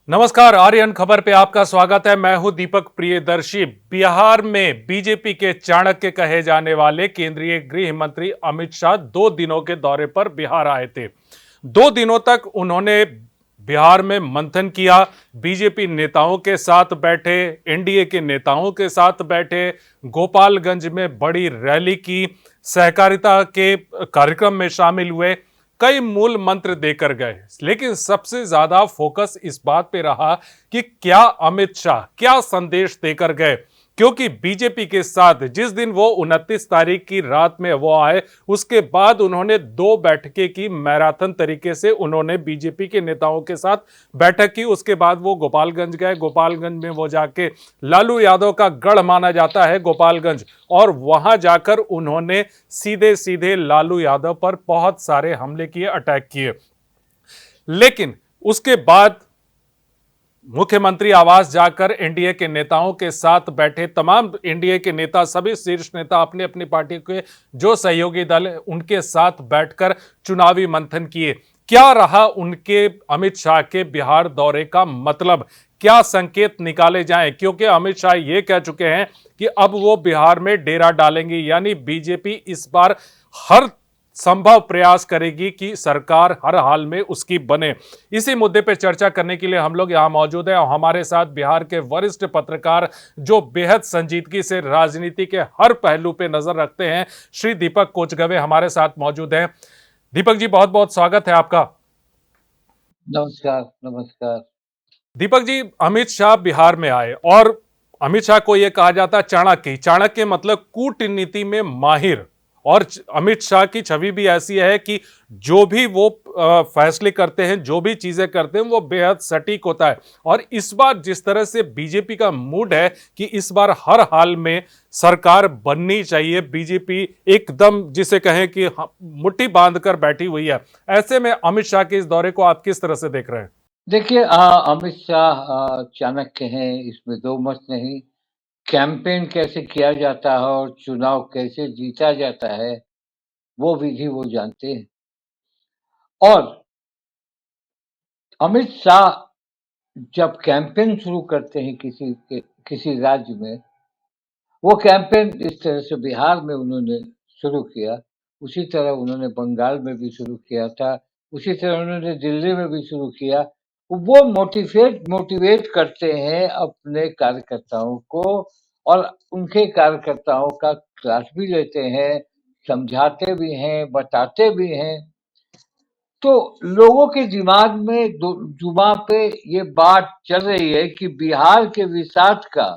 नमस्कार, आर्यन खबर पे आपका स्वागत है। मैं हूं दीपक प्रियदर्शी। बिहार में बीजेपी के चाणक्य कहे जाने वाले केंद्रीय गृह मंत्री अमित शाह 2 दिनों के दौरे पर बिहार आए थे। 2 दिनों तक उन्होंने बिहार में मंथन किया, बीजेपी नेताओं के साथ बैठे, एनडीए के नेताओं के साथ बैठे, गोपालगंज में बड़ी रैली की, सहकारिता के कार्यक्रम में शामिल हुए, कई मूल मंत्र देकर गए। लेकिन सबसे ज्यादा फोकस इस बात पे रहा कि क्या अमित शाह क्या संदेश देकर गए, क्योंकि बीजेपी के साथ जिस दिन वो 29 तारीख की रात में वो आए, उसके बाद उन्होंने 2 बैठकें की। मैराथन तरीके से उन्होंने बीजेपी के नेताओं के साथ बैठक की। उसके बाद वो गोपालगंज गए। गोपालगंज में वो जाके, लालू यादव का गढ़ माना जाता है गोपालगंज, और वहां जाकर उन्होंने सीधे सीधे लालू यादव पर बहुत सारे हमले किए, अटैक किए। लेकिन उसके बाद मुख्यमंत्री आवास जाकर एनडीए के नेताओं के साथ बैठे। तमाम एनडीए के नेता, सभी शीर्ष नेता अपनी अपनी पार्टी के जो सहयोगी दल है उनके साथ बैठकर चुनावी मंथन किए। क्या रहा उनके अमित शाह के बिहार दौरे का मतलब, क्या संकेत निकाले जाएं? क्योंकि अमित शाह ये कह चुके हैं कि अब वो बिहार में डेरा डालेंगे, यानी बीजेपी इस बार हर संभव प्रयास करेगी कि सरकार हर हाल में उसकी बने। इसी मुद्दे पर चर्चा करने के लिए हम लोग यहां मौजूद हैं और हमारे साथ बिहार के वरिष्ठ पत्रकार, जो बेहद संजीदगी से राजनीति के हर पहलू पे नजर रखते हैं, श्री दीपक कोचगवे हमारे साथ मौजूद हैं। दीपक जी, बहुत बहुत स्वागत है आपका। नमस्कार, नमस्कार। दीपक जी, अमित शाह बिहार में आए और अमित शाह को यह कहा जाता है चाणक्य। चाणक्य मतलब कूटनीति में माहिर। और अमित शाह की छवि भी ऐसी है कि जो भी वो फैसले करते हैं, जो भी चीजें करते हैं, वो बेहद सटीक होता है। और इस बार जिस तरह से बीजेपी का मूड है कि इस बार हर हाल में सरकार बननी चाहिए, बीजेपी एकदम जिसे कहें कि मुट्ठी बांधकर बैठी हुई है, ऐसे में अमित शाह के इस दौरे को आप किस तरह से देख रहे हैं? देखिए अमित शाह चाणक्य हैं, इसमें दो मत नहीं। कैंपेन कैसे किया जाता है और चुनाव कैसे जीता जाता है, वो विधि वो जानते हैं। और अमित शाह जब कैंपेन शुरू करते हैं किसी राज्य में, वो कैंपेन इस तरह से बिहार में उन्होंने शुरू किया, उसी तरह उन्होंने बंगाल में भी शुरू किया था, उसी तरह उन्होंने दिल्ली में भी शुरू किया। वो मोटिवेट करते हैं अपने कार्यकर्ताओं को और उनके कार्यकर्ताओं का क्लास भी लेते हैं, समझाते भी हैं, बताते भी हैं। तो लोगों के दिमाग में जुबां पे ये बात चल रही है कि बिहार के विकास का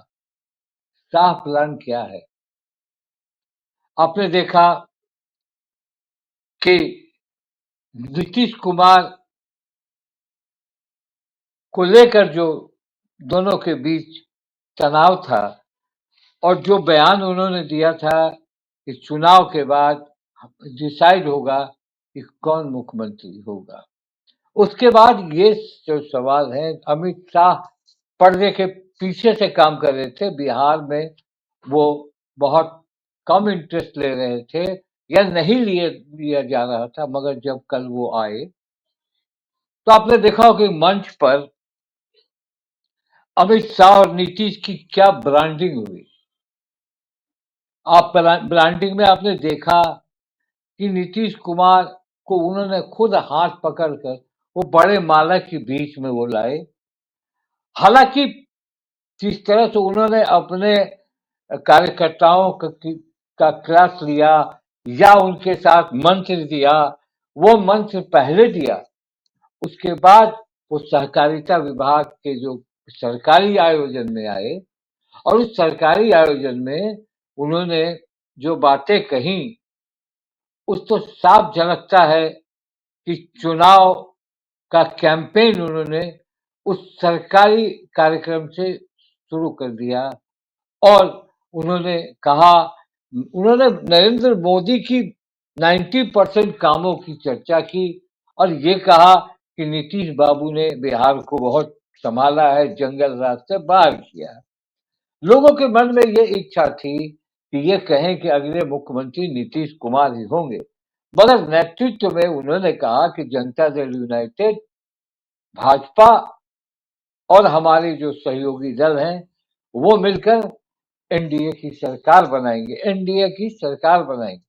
साफ प्लान क्या है। आपने देखा कि नीतीश कुमार को लेकर जो दोनों के बीच तनाव था और जो बयान उन्होंने दिया था कि चुनाव के बाद डिसाइड होगा कि कौन मुख्यमंत्री होगा, उसके बाद ये जो सवाल है, अमित शाह पर्दे के पीछे से काम कर रहे थे बिहार में। वो बहुत कम इंटरेस्ट ले रहे थे या नहीं लिया जा रहा था, मगर जब कल वो आए तो आपने देखा हो कि मंच पर अमित शाह और नीतीश की क्या ब्रांडिंग हुई। आप ब्रांडिंग में आपने देखा कि नीतीश कुमार को उन्होंने खुद हाथ पकड़कर वो बड़े माला के बीच में वो लाए। हालांकि जिस तरह से उन्होंने अपने कार्यकर्ताओं का क्लास लिया या उनके साथ मंत्र दिया, वो मंत्र पहले दिया, उसके बाद वो सहकारिता विभाग के जो सरकारी आयोजन में आए और उस सरकारी आयोजन में उन्होंने जो बातें कही, उस तो साफ झलकता है कि चुनाव का कैंपेन उन्होंने उस सरकारी कार्यक्रम से शुरू कर दिया। और उन्होंने कहा, उन्होंने नरेंद्र मोदी की 90% कामों की चर्चा की और ये कहा कि नीतीश बाबू ने बिहार को बहुत संभाला है, जंगल राज से बाहर किया है। लोगों के मन में ये इच्छा थी कि ये कहें कि अगले मुख्यमंत्री नीतीश कुमार ही होंगे, मगर नेतृत्व में उन्होंने कहा कि जनता दल यूनाइटेड, भाजपा और हमारे जो सहयोगी दल हैं वो मिलकर एनडीए की सरकार बनाएंगे, एनडीए की सरकार बनाएंगे।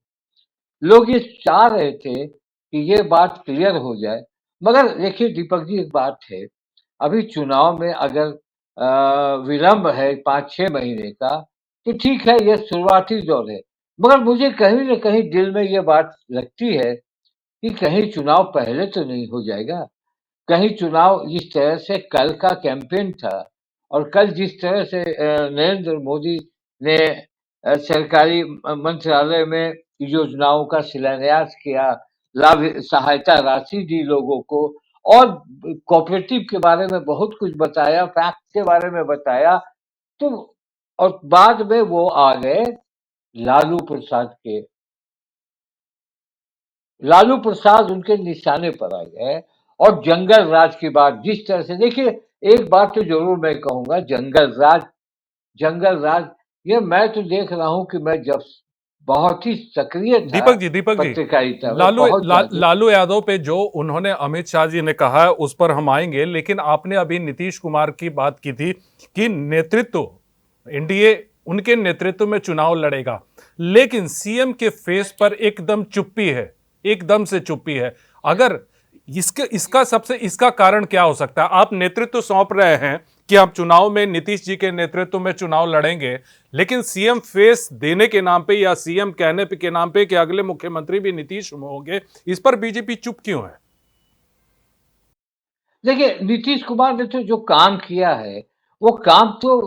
लोग ये चाह रहे थे कि ये बात क्लियर हो जाए। मगर देखिए दीपक जी, एक बात है, अभी चुनाव में अगर विलंब है 5-6 महीने का, तो ठीक है, ये शुरुआती दौर है। मगर मुझे कहीं न कहीं दिल में ये बात लगती है कि कहीं चुनाव पहले तो नहीं हो जाएगा। कहीं चुनाव जिस तरह से कल का कैंपेन था और कल जिस तरह से नरेंद्र मोदी ने सरकारी मंत्रालय में योजनाओं का शिलान्यास किया, लाभ सहायता राशि दी लोगों को और कोऑपरेटिव के बारे में बहुत कुछ बताया, फैक्ट के बारे में बताया, तो और बाद में वो आ गए लालू प्रसाद के, लालू प्रसाद उनके निशाने पर आ गए और जंगल राज की बात जिस तरह से, देखिए एक बात तो जरूर मैं कहूंगा, जंगल राज, जंगल राज, ये मैं तो देख रहा हूं कि मैं जब बहुत ही सक्रिय था दीपक जी, पत्रकारिता में, बहुत ज्यादा। लालू यादव पे जो उन्होंने अमित शाह जी ने कहा है उस पर हम आएंगे, लेकिन आपने अभी नीतीश कुमार की बात की थी कि नेतृत्व एनडीए उनके नेतृत्व में चुनाव लड़ेगा, लेकिन सीएम के फेस पर एकदम चुप्पी है, एकदम से चुप्पी है। अगर इसका कारण क्या हो सकता है? आप नेतृत्व सौंप रहे हैं कि आप चुनाव में नीतीश जी के नेतृत्व में चुनाव लड़ेंगे, लेकिन सीएम फेस देने के नाम पे या सीएम कहने के नाम पे कि अगले मुख्यमंत्री भी नीतीश होंगे, इस पर बीजेपी चुप क्यों है? देखिए नीतीश कुमार ने तो जो काम किया है, वो काम तो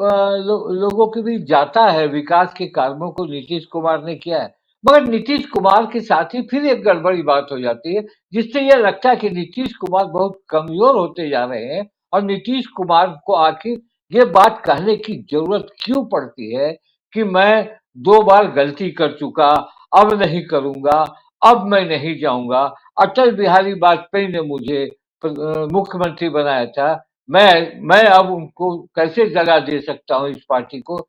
लोगों के बीच जाता है, विकास के कार्यों को नीतीश कुमार ने किया है। मगर नीतीश कुमार के साथ ही फिर एक गड़बड़ी बात हो जाती है, जिससे यह लगता है कि नीतीश कुमार बहुत कमजोर होते जा रहे हैं और नीतीश कुमार को आखिर ये बात कहने की जरूरत क्यों पड़ती है कि मैं 2 बार गलती कर चुका, अब नहीं करूंगा, अब मैं नहीं जाऊंगा, अटल बिहारी वाजपेयी ने मुझे मुख्यमंत्री बनाया था, मैं अब उनको कैसे जगह दे सकता हूँ इस पार्टी को।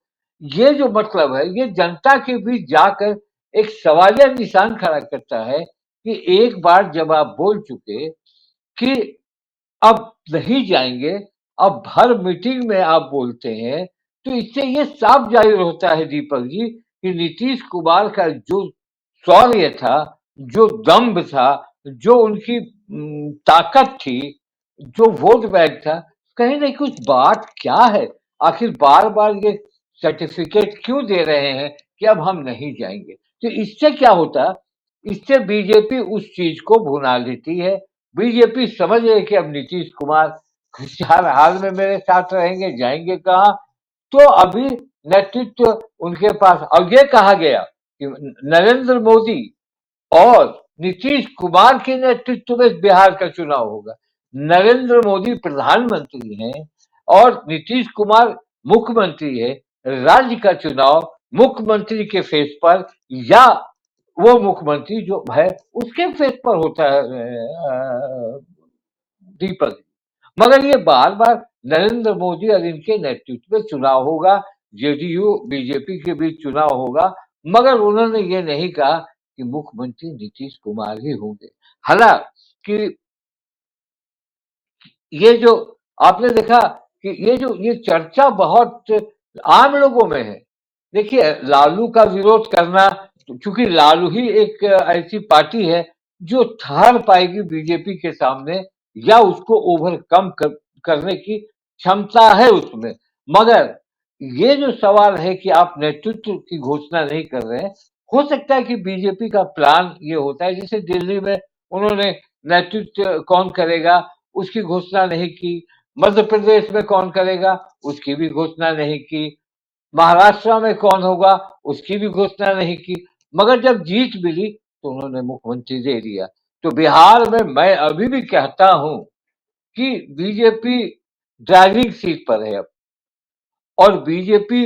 ये जो मतलब है, ये जनता के बीच जाकर एक सवालिया निशान खड़ा करता है कि एक बार जब आप बोल चुके कि अब नहीं जाएंगे, अब हर मीटिंग में आप बोलते हैं, तो इससे ये साफ जाहिर होता है दीपक जी कि नीतीश कुमार का जो शौर्य था, जो दम्भ था, जो उनकी ताकत थी, जो वोट बैंक था, कहीं ना कुछ बात क्या है, आखिर बार बार ये सर्टिफिकेट क्यों दे रहे हैं कि अब हम नहीं जाएंगे। तो इससे क्या होता, इससे बीजेपी उस चीज को भुना लेती है। बीजेपी समझ रही है कि अब नीतीश कुमार हर हाल में मेरे साथ रहेंगे, जाएंगे कहाँ, तो अभी नेतृत्व उनके पास। और ये कहा गया कि नरेंद्र मोदी और नीतीश कुमार के नेतृत्व में बिहार का चुनाव होगा। नरेंद्र मोदी प्रधानमंत्री हैं और नीतीश कुमार मुख्यमंत्री है। राज्य का चुनाव मुख्यमंत्री के फेस पर या वो मुख्यमंत्री जो है उसके फेस पर होता है दीपक। मगर ये बार बार नरेंद्र मोदी और इनके नेतृत्व में चुनाव होगा, जेडीयू बीजेपी के बीच चुनाव होगा, मगर उन्होंने ये नहीं कहा कि मुख्यमंत्री नीतीश कुमार ही होंगे। हालांकि ये जो आपने देखा कि ये चर्चा बहुत आम लोगों में है। देखिए लालू का विरोध करना, क्योंकि लालू ही एक ऐसी पार्टी है जो हार पाएगी बीजेपी के सामने या उसको ओवरकम करने की क्षमता है उसमें। मगर ये जो सवाल है कि आप नेतृत्व की घोषणा नहीं कर रहे हैं, हो सकता है कि बीजेपी का प्लान ये होता है, जैसे दिल्ली में उन्होंने नेतृत्व कौन करेगा उसकी घोषणा नहीं की, मध्य प्रदेश में कौन करेगा उसकी भी घोषणा नहीं की, महाराष्ट्र में कौन होगा उसकी भी घोषणा नहीं की, मगर जब जीत मिली तो उन्होंने मुख्यमंत्री दे दिया। तो बिहार में मैं अभी भी कहता हूं कि बीजेपी ड्राइविंग सीट पर है अब। और बीजेपी,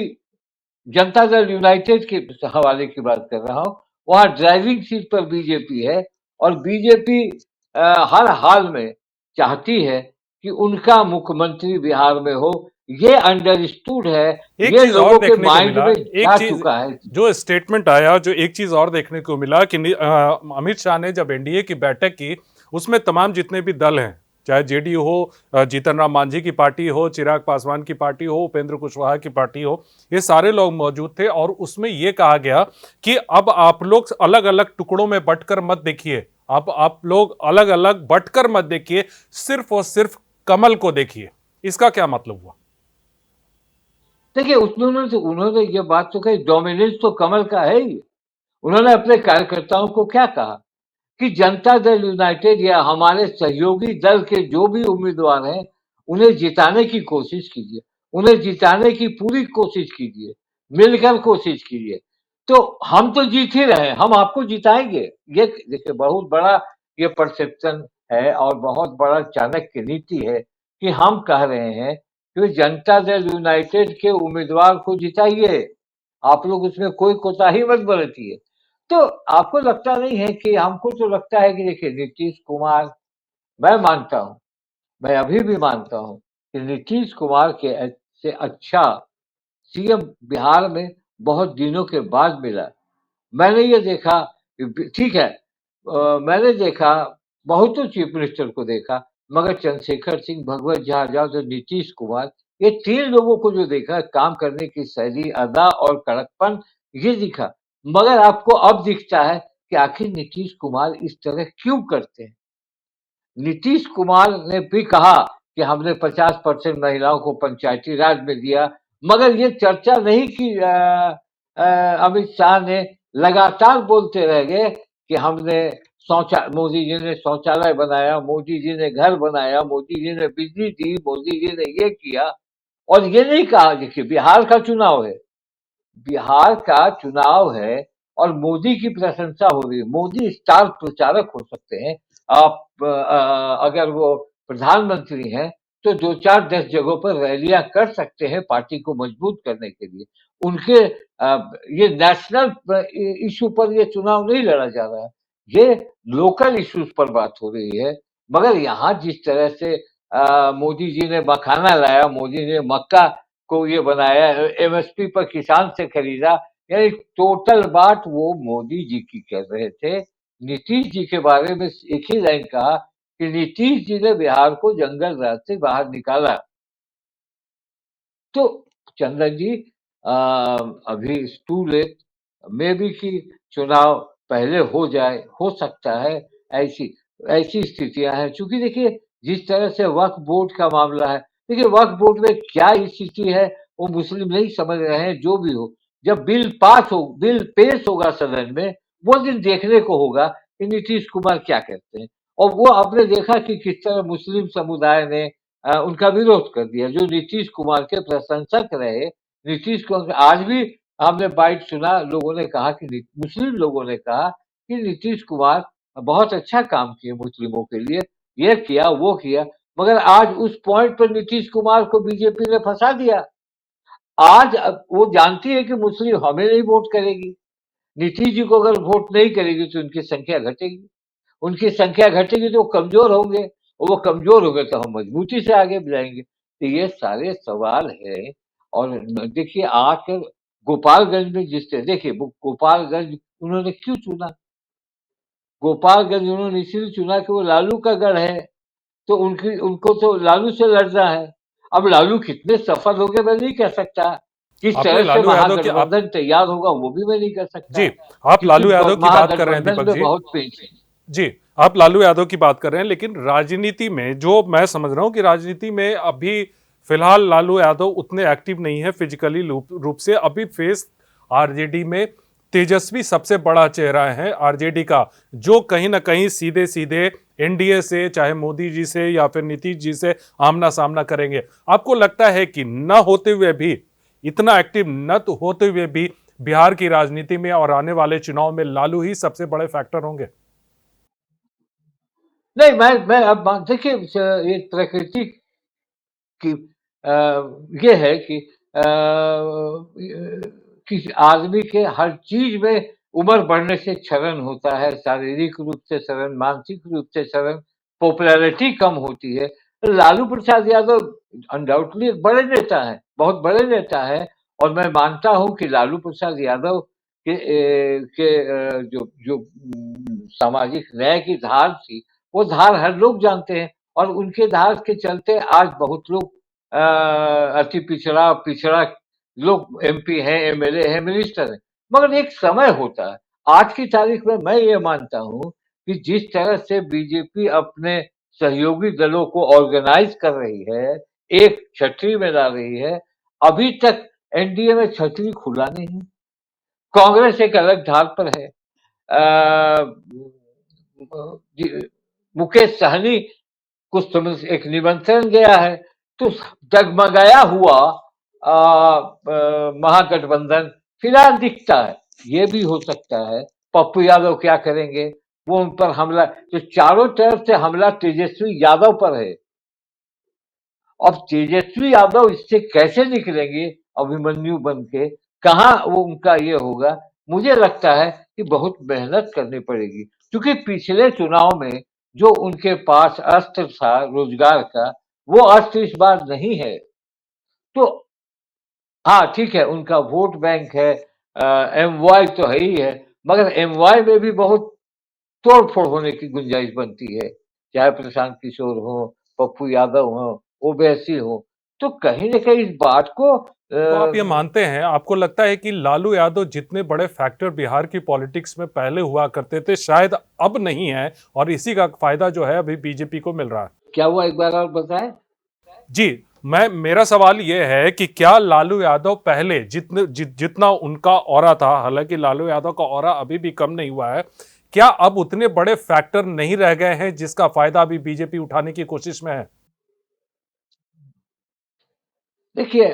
जनता दल यूनाइटेड के हवाले की बात कर रहा हूं, वहां ड्राइविंग सीट पर बीजेपी है और बीजेपी हर हाल में चाहती है कि उनका मुख्यमंत्री बिहार में हो। ये अंडरस्टूड है, एक ये चीज और लोगों के देखने को माइंड मिला, में एक जा चीज चुका है। जो स्टेटमेंट आया, जो एक चीज और देखने को मिला कि अमित शाह ने जब एनडीए की बैठक की, उसमें तमाम जितने भी दल हैं, चाहे जेडीयू हो, जीतन राम मांझी की पार्टी हो, चिराग पासवान की पार्टी हो, उपेंद्र कुशवाहा की पार्टी हो, ये सारे लोग मौजूद थे और उसमें ये कहा गया कि अब आप लोग अलग अलग टुकड़ों में बंटकर मत देखिए, आप लोग अलग अलग बंटकर मत देखिए, सिर्फ और सिर्फ कमल को देखिए। इसका क्या मतलब हुआ? देखिए, उसमें उन्होंने ये बात तो कही, डोमिनेंस तो कमल का है ही। उन्होंने अपने कार्यकर्ताओं को क्या कहा कि जनता दल यूनाइटेड या हमारे सहयोगी दल के जो भी उम्मीदवार हैं, उन्हें जिताने की कोशिश कीजिए, उन्हें जिताने की पूरी कोशिश कीजिए, मिलकर कोशिश कीजिए। तो हम तो जीत ही रहे हैं, हम आपको जिताएंगे। ये देखिए, बहुत बड़ा ये परसेप्शन है और बहुत बड़ा चाणक्य नीति है कि हम कह रहे हैं कि जनता दल यूनाइटेड के उम्मीदवार को जिताइए, आप लोग उसमें कोई कोताही मत बरतिए। तो आपको लगता नहीं है कि हमको तो लगता है कि देखिए, नीतीश कुमार, मैं मानता हूँ, मैं अभी भी मानता हूँ कि नीतीश कुमार के से अच्छा सीएम बिहार में बहुत दिनों के बाद मिला। मैंने ये देखा ठीक है, मैंने देखा, बहुतों चीफ मिनिस्टर को देखा, मगर चंद्रशेखर सिंह, भगवत झा आजाद और नीतीश कुमार, ये तीन लोगों को जो देखा, काम करने की शैली, अदा और कड़कपन, ये दिखा। मगर आपको अब दिखता है कि आखिर नीतीश कुमार इस तरह क्यों करते हैं। नीतीश कुमार ने भी कहा कि हमने 50% महिलाओं को पंचायती राज में दिया, मगर ये चर्चा नहीं की। अमित शाह ने लगातार बोलते रह गए कि हमने शौचा मोदी जी ने शौचालय बनाया, मोदी जी ने घर बनाया, मोदी जी ने बिजली दी, मोदी जी ने ये किया। और ये नहीं कहा, देखिए, बिहार का चुनाव है, बिहार का चुनाव है और मोदी की प्रशंसा हो रही है। मोदी स्टार प्रचारक हो सकते हैं। आप अगर वो प्रधानमंत्री हैं तो 2-4-10 जगहों पर रैलियां कर सकते हैं पार्टी को मजबूत करने के लिए। उनके ये नेशनल इशू पर ये चुनाव नहीं लड़ा जा रहा है, ये लोकल इश्यूज पर बात हो रही है। मगर यहाँ जिस तरह से मोदी जी ने मखाना लाया, मोदी जी ने मक्का को ये बनाया, एमएसपी पर किसान से खरीदा, यानी टोटल बात वो मोदी जी की कर रहे थे। नीतीश जी के बारे में एक ही लाइन कहा कि नीतीश जी ने बिहार को जंगल राज से बाहर निकाला। तो चंदन जी, अभी टू लेट, मे बी कि चुनाव पहले हो जाए, हो सकता है। ऐसी ऐसी स्थितियां हैं, चूंकि देखिए, जिस तरह से वक्फ बोर्ड का मामला है, देखिए, वक्फ बोर्ड में क्या स्थिति है वो मुस्लिम नहीं समझ रहे हैं। जो भी हो, जब बिल पेश होगा सदन में, वो दिन देखने को होगा कि नीतीश कुमार क्या कहते हैं। और वो आपने देखा कि किस तरह मुस्लिम समुदाय ने उनका विरोध कर दिया, जो नीतीश कुमार के प्रशंसक रहे। नीतीश कुमार, आज भी हमने बाइट सुना, लोगों ने कहा कि मुस्लिम लोगों ने कहा कि नीतीश कुमार बहुत अच्छा काम किए मुस्लिमों के लिए, ये किया वो किया। मगर आज उस पॉइंट पर नीतीश कुमार को बीजेपी ने फंसा दिया। आज वो जानती है कि मुस्लिम हमें नहीं वोट करेगी, नीतीश जी को अगर वोट नहीं करेगी तो उनकी संख्या घटेगी, उनकी संख्या घटेगी तो वो कमजोर होंगे, और वो कमजोर हो गए तो हम मजबूती से आगे बढ़ाएंगे। तो ये सारे सवाल है। और देखिए, आकर गोपालगंज में जिस तरह, देखिए, गोपालगंज उन्होंने क्यों चुना? गोपालगंज उन्होंने इसलिए चुना कि वो लालू का गढ़ है, तो उनकी उनको तो लालू से लड़ना है। अब लालू कितने सफल हो गए मैं नहीं कह सकता, किस आपने तरह से लालू यादव की आप महागठबंधन तैयार होगा वो भी मैं नहीं कर सकता, जी, आप क्योंकि लालू यादव की बात कर रहे हैं महागठबंधन दीपक में जी। बहुत पेच है। जी, आप लालू यादव की बात कर रहे हैं, लेकिन राजनीति में जो मैं समझ रहा हूं कि राजनीति में अभी फिलहाल लालू यादव उतने एक्टिव नहीं है फिजिकली रूप से। अभी फेस आरजेडी में तेजस्वी सबसे बड़ा चेहरा है आरजेडी का, जो कहीं ना कहीं सीधे सीधे एनडीए से, चाहे मोदी जी से या फिर नीतीश जी से आमना सामना करेंगे। आपको लगता है कि न होते हुए भी, इतना एक्टिव न तो होते हुए भी, बिहार की राजनीति में और आने वाले चुनाव में लालू ही सबसे बड़े फैक्टर होंगे? नहीं, मैं अब देखिए, ये प्रकृति की ये है कि आदमी के हर चीज में उम्र बढ़ने से क्षरण होता है, शारीरिक रूप से क्षरण, मानसिक रूप से क्षरण, पॉपुलैरिटी कम होती है। लालू प्रसाद यादव अनडाउटली एक बड़े नेता है, बहुत बड़े नेता है। और मैं मानता हूं कि लालू प्रसाद यादव जो जो सामाजिक न्याय की धार थी, वो धार हर लोग जानते हैं। और उनके धार के चलते आज बहुत लोग अति पिछड़ा पिछड़ा लोग एमपी हैं, एमएलए हैं, मिनिस्टर हैं। मगर एक समय होता है, आज की तारीख में मैं ये मानता हूँ कि जिस तरह से बीजेपी अपने सहयोगी दलों को ऑर्गेनाइज कर रही है, एक छतरी में ला रही है, अभी तक एनडीए में छतरी खुला नहीं है। कांग्रेस एक अलग ढाल पर है। अ, मुकेश सहनी कुछ समय से एक निमंत्रण गया है, तो डगमगाया हुआ महागठबंधन फिलहाल दिखता है। ये भी हो सकता है पप्पू यादव क्या करेंगे, वो उन पर हमला, तो चारों तरफ से हमला तेजस्वी यादव पर है। अब तेजस्वी यादव इससे कैसे निकलेंगे अभिमन्यु बन के, कहाँ वो उनका ये होगा, मुझे लगता है कि बहुत मेहनत करनी पड़ेगी, क्योंकि पिछले चुनाव में जो उनके पास अस्त्र था रोजगार का, वो अस्त्र इस बार नहीं है। तो हाँ ठीक है, उनका वोट बैंक है, एमवाई तो है ही है, मगर एमवाई में भी बहुत तोड़ फोड़ होने की गुंजाइश बनती है, चाहे प्रशांत किशोर हो, पप्पू यादव हो, ओवैसी हो। तो कहीं ना कहीं इस बात को तो आप ये मानते हैं, आपको लगता है कि लालू यादव जितने बड़े फैक्टर बिहार की पॉलिटिक्स में पहले हुआ करते थे शायद अब नहीं है, और इसी का फायदा जो है अभी बीजेपी को मिल रहा है? क्या हुआ, एक बार और बताएं। जी, मैं मेरा सवाल ये है कि क्या लालू यादव पहले जितना उनका ऑरा था, हालांकि लालू यादव का ऑरा अभी भी कम नहीं हुआ है, क्या अब उतने बड़े फैक्टर नहीं रह गए हैं जिसका फायदा अभी बीजेपी उठाने की कोशिश में है? देखिए,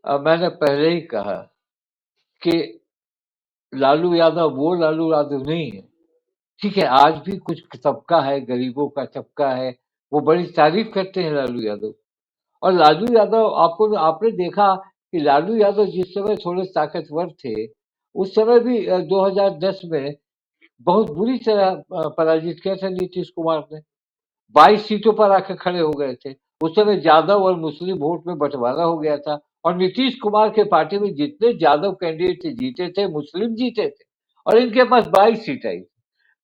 मैंने पहले ही कहा कि लालू यादव वो लालू यादव नहीं है। ठीक है, आज भी कुछ तबका है, गरीबों का तबका है, वो बड़ी तारीफ करते हैं लालू यादव। और लालू यादव, आपको आपने देखा कि लालू यादव जिस समय थोड़े ताकतवर थे, उस समय भी 2010 में बहुत बुरी तरह पराजित किया था नीतीश कुमार ने। 22 सीटों पर आकर खड़े हो गए थे। उस समय यादव और मुस्लिम वोट में बंटवारा हो गया था, और नीतीश कुमार के पार्टी में जितने यादव कैंडिडेट थे, जीते थे, मुस्लिम जीते थे, और इनके पास 22 सीट आई।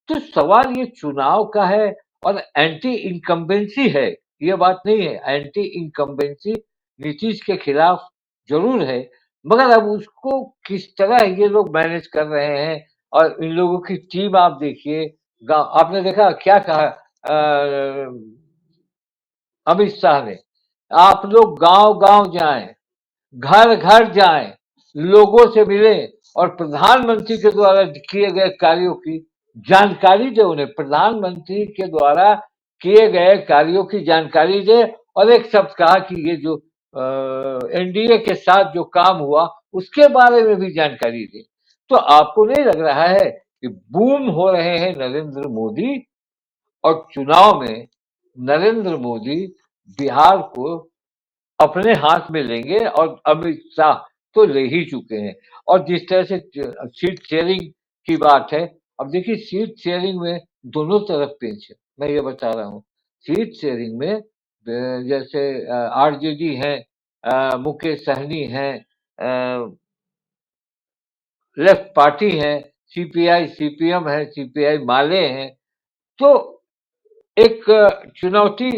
तो सवाल ये चुनाव का है, और एंटी इनकम्बेंसी है, ये बात नहीं है। एंटी इनकम्बेंसी नीतीश के खिलाफ जरूर है, मगर अब उसको किस तरह ये लोग मैनेज कर रहे हैं। और इन लोगों की टीम आप देखिए, आपने देखा क्या कहा अमित शाह ने, आप लोग गांव गांव जाएं, घर घर जाएं, लोगों से मिलें, और प्रधानमंत्री के द्वारा किए गए कार्यों की जानकारी दे उन्हें। प्रधानमंत्री के द्वारा किए गए कार्यों की जानकारी दे, और एक शब्द कहा कि ये जो एनडीए के साथ जो काम हुआ उसके बारे में भी जानकारी दे। तो आपको नहीं लग रहा है कि बूम हो रहे हैं नरेंद्र मोदी, और चुनाव में नरेंद्र मोदी बिहार को अपने हाथ में लेंगे, और अमित शाह तो ले ही चुके हैं। और जिस तरह से सीट शेयरिंग की बात है, अब देखिए सीट शेयरिंग में दोनों तरफ पेच है, मैं ये बता रहा हूँ। सीट शेयरिंग में जैसे आरजेडी है, मुकेश सहनी है, लेफ्ट पार्टी है, सीपीआई सीपीएम है, सीपीआई माले हैं। तो एक चुनौती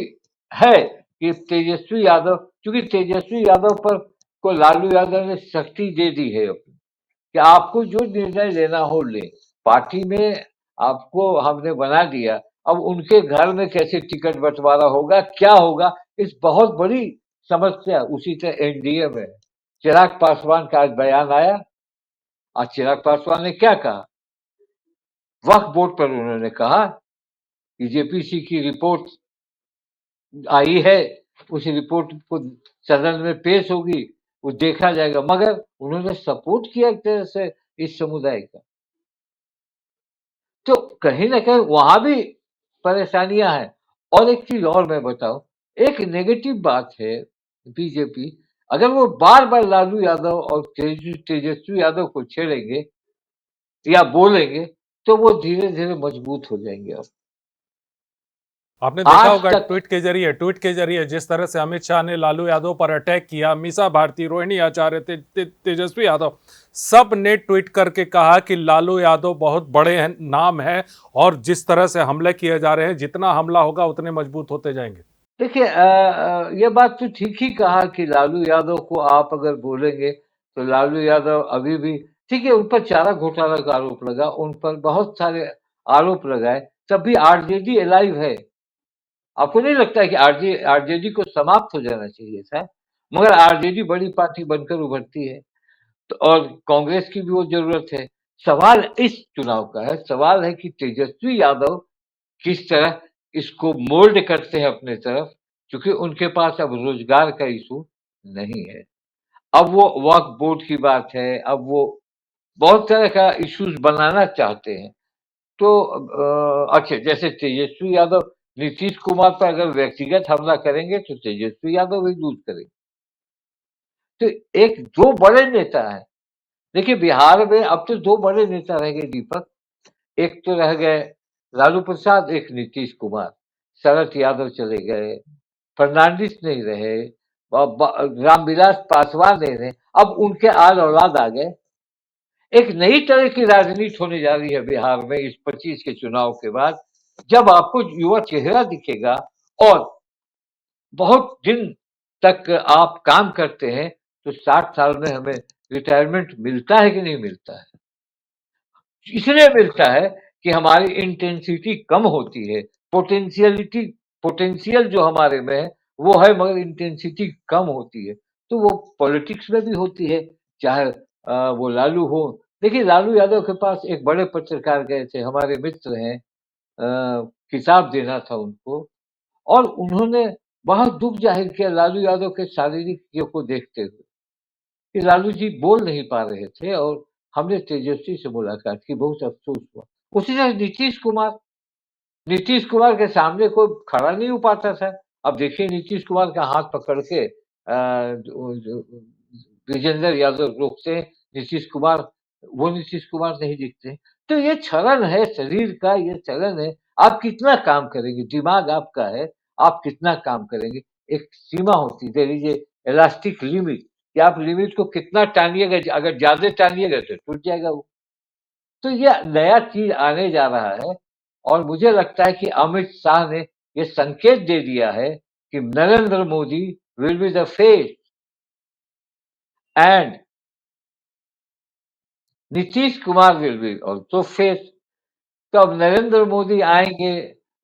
है कि तेजस्वी यादव, क्योंकि तेजस्वी यादव पर को लालू यादव ने शक्ति दे दी है अपनी, कि आपको जो निर्णय लेना हो ले, पार्टी में आपको हमने बना दिया। अब उनके घर में कैसे टिकट बंटवारा होगा, क्या होगा, इस बहुत बड़ी समस्या उसी तरह एनडीए में है। चिराग पासवान का आज बयान आया। आज चिराग पासवान ने क्या कहा, वक्फ बोर्ड पर उन्होंने कहा कि जेपीसी की रिपोर्ट आई है, उस रिपोर्ट को सदन में पेश होगी, वो देखा जाएगा। मगर उन्होंने सपोर्ट किया एक तरह से इस समुदाय का। तो कहीं ना कहीं वहां भी परेशानियां हैं। और एक चीज और मैं बताऊं, एक नेगेटिव बात है, बीजेपी अगर वो बार बार लालू यादव और तेजस्वी यादव को छेड़ेंगे या बोलेंगे, तो वो धीरे धीरे मजबूत हो जाएंगे। अब आपने देखा आज होगा तक ट्वीट के जरिए जिस तरह से अमित शाह ने लालू यादव पर अटैक किया, मीसा भारती, रोहिणी आचार्य, तेजस्वी यादव, सब ने ट्वीट करके कहा कि लालू यादव बहुत बड़े नाम है, और जिस तरह से हमले किए जा रहे हैं, जितना हमला होगा उतने मजबूत होते जाएंगे। देखिए ये बात तो ठीक ही कहा कि लालू यादव को आप अगर बोलेंगे तो लालू यादव अभी भी ठीक है, उन पर चारा घोटाला का आरोप लगा, उन पर बहुत सारे आरोप लगाए, तब भी आरजेडी अलाइव है। आपको नहीं लगता है कि आरजेडी को समाप्त हो जाना चाहिए था? मगर आरजेडी बड़ी पार्टी बनकर उभरती है, तो और कांग्रेस की भी वो जरूरत है। सवाल इस चुनाव का है, सवाल है कि तेजस्वी यादव किस तरह इसको मोल्ड करते हैं अपने तरफ, क्योंकि उनके पास अब रोजगार का इशू नहीं है। अब वो वक्फ बोर्ड की बात है, अब वो बहुत तरह का इश्यूज बनाना चाहते हैं। तो अच्छा, जैसे तेजस्वी यादव नीतीश कुमार पर अगर व्यक्तिगत हमला करेंगे तो तेजस्वी यादव ही लूज करेंगे। तो एक दो बड़े नेता हैं। देखिए बिहार में अब तो दो बड़े नेता रह गए दीपक। एक तो रह गए लालू प्रसाद, एक नीतीश कुमार। शरद यादव चले गए, फर्नांडिस नहीं रहे, रामविलास पासवान नहीं रहे। अब उनके आल औलाद आ गए। एक नई तरह की राजनीति होने जा रही है बिहार में इस 25 के चुनाव के बाद, जब आपको युवा चेहरा दिखेगा और बहुत दिन तक आप काम करते हैं, तो 60 साल में हमें रिटायरमेंट मिलता है कि नहीं मिलता है? इसलिए मिलता है कि हमारी इंटेंसिटी कम होती है, पोटेंशियलिटी पोटेंशियल जो हमारे में है वो है, मगर इंटेंसिटी कम होती है। तो वो पॉलिटिक्स में भी होती है, चाहे वो लालू हो। देखिए लालू यादव के पास एक बड़े पत्रकार गए थे, हमारे मित्र हैं, किताब देना था उनको, और उन्होंने बहुत दुख जाहिर किया लालू यादव के शारीरिक को देखते हुए, कि लालू जी बोल नहीं पा रहे थे, और हमने तेजस्वी से मुलाकात की, बहुत अफ़सोस हुआ। उसी तरह नीतीश कुमार के सामने कोई खड़ा नहीं हो पाता था। अब देखिए नीतीश कुमार का हाथ पकड़ के जो विजेंद्र यादव रोकते हैं, नीतीश कुमार वो नीतीश कुमार नहीं दिखते। तो ये क्षरण है शरीर का, ये क्षरण है। आप कितना काम करेंगे? दिमाग आपका है, आप कितना काम करेंगे? एक सीमा होती है, there is a elastic limit, कि आप लिमिट को कितना टानिएगा, अगर ज़्यादा टानिएगा तो टूट जाएगा वो। तो ये नया चीज़ आने जा रहा है, और मुझे लगता है कि अमित शाह ने ये संकेत दे दिया है कि Narendra Modi will be the face and Nitish Kumar will be also face. तो अब नरेंद्र मोदी आएंगे,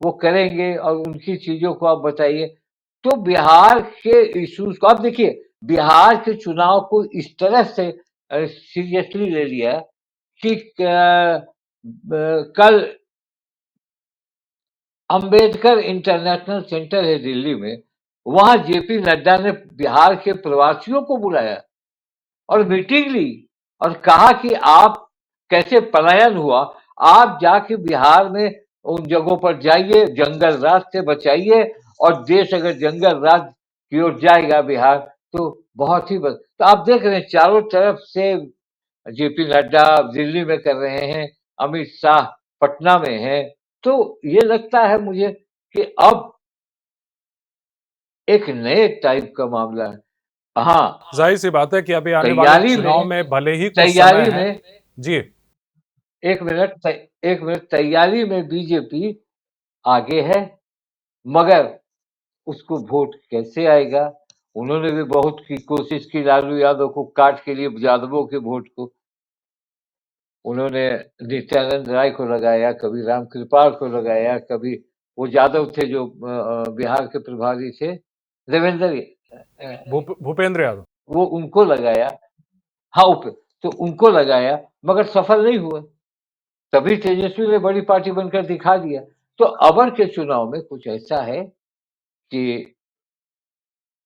वो करेंगे, और उनकी चीजों को आप बताइए। तो बिहार के इश्यूज को आप देखिए, बिहार के चुनाव को इस तरह से सीरियसली ले लिया कि कल अंबेडकर इंटरनेशनल सेंटर है दिल्ली में, वहां जेपी नड्डा ने बिहार के प्रवासियों को बुलाया और मीटिंग ली, और कहा कि आप कैसे पलायन हुआ, आप जाके बिहार में उन जगहों पर जाइए, जंगल राज से बचाइए, और देश अगर जंगल राज की ओर जाएगा बिहार, तो बहुत ही तो आप देख रहे हैं चारों तरफ से जेपी नड्डा दिल्ली में कर रहे हैं, अमित शाह पटना में है। तो ये लगता है मुझे कि अब एक नए टाइप का मामला है। हाँ, जाहिर सी बात है कि अभी आने वाले तैयारी चुनाव में में भले ही कुछ समय तैयारी है। में जी। एक मिनट, तैयारी में बीजेपी आगे है, मगर उसको वोट कैसे आएगा? उन्होंने भी बहुत की कोशिश की लालू यादव को काट के लिए, यादवों के वोट को। उन्होंने नित्यानंद राय को लगाया, कभी रामकृपाल को लगाया, कभी वो यादव थे जो बिहार के प्रभारी थे, देवेंद्र भूपेंद्र यादव। वो उनको लगाया। हाँ, तो उनको लगाया, मगर सफल नहीं हुए। तभी तेजस्वी ने बड़ी पार्टी बनकर दिखा दिया। तो अबर के चुनाव में कुछ ऐसा है कि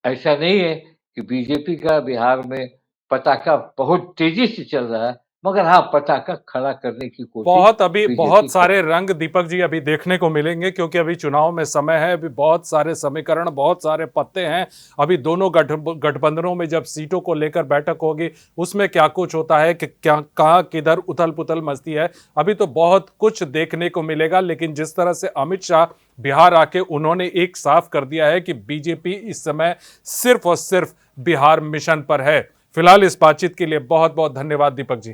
ऐसा नहीं है कि बीजेपी का बिहार में पताका बहुत तेजी से चल रहा है, मगर हाँ, पताका खड़ा करने की कोशिश बहुत अभी बीजेपी बहुत कर। सारे रंग दीपक जी अभी देखने को मिलेंगे, क्योंकि अभी चुनाव में समय है, अभी बहुत सारे समीकरण, बहुत सारे पत्ते हैं। अभी दोनों गठबंधनों में जब सीटों को लेकर बैठक होगी, उसमें क्या कुछ होता है, कि क्या कहाँ किधर उथल पुथल मचती है, अभी तो बहुत कुछ देखने को मिलेगा। लेकिन जिस तरह से अमित शाह बिहार आके उन्होंने एक साफ कर दिया है कि बीजेपी इस समय सिर्फ और सिर्फ बिहार मिशन पर है। फिलहाल इस बातचीत के लिए बहुत बहुत धन्यवाद दीपक जी।